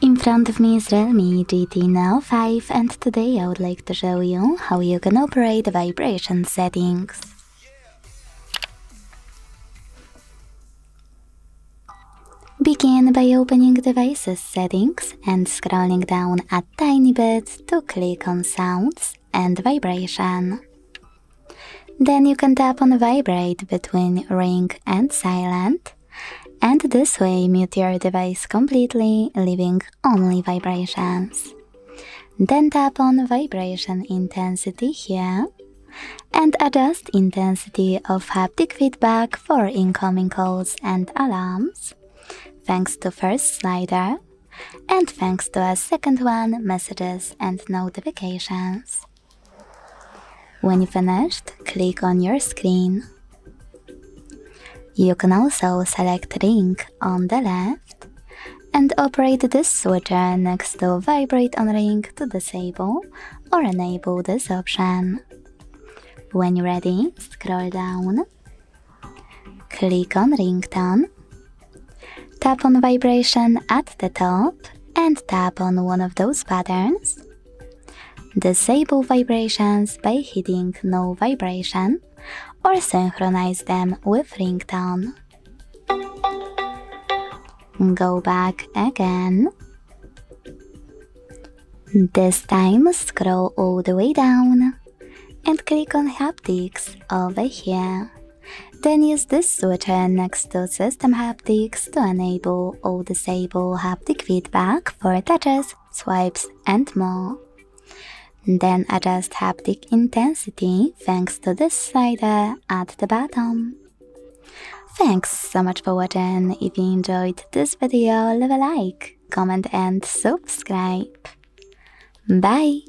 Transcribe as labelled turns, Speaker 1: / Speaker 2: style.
Speaker 1: In front of me is REALME GT Neo 5, and today I would like to show you how you can operate the vibration settings. Begin by opening Devices settings and scrolling down a tiny bit to click on Sounds and Vibration. Then you can tap on Vibrate between Ring and Silent, and this way mute your device completely, leaving only vibrations. Then tap on Vibration Intensity here, and adjust intensity of haptic feedback for incoming calls and alarms, thanks to first slider, and thanks to a second one, messages and notifications. When you finished, click on your screen. You can also select Ring on the left and operate this switcher next to Vibrate on Ring to disable or enable this option. When you're ready, scroll down, click on Ringtone, tap on Vibration at the top and tap on one of those patterns. Disable vibrations by hitting No Vibration or synchronize them with Ringtone. Go back again. This time scroll all the way down and click on Haptics over here. Then use this switcher next to System Haptics to enable or disable haptic feedback for touches, swipes and more. Then adjust haptic intensity thanks to this slider at the bottom. Thanks so much for watching. If you enjoyed this video, leave a like, comment and subscribe. Bye!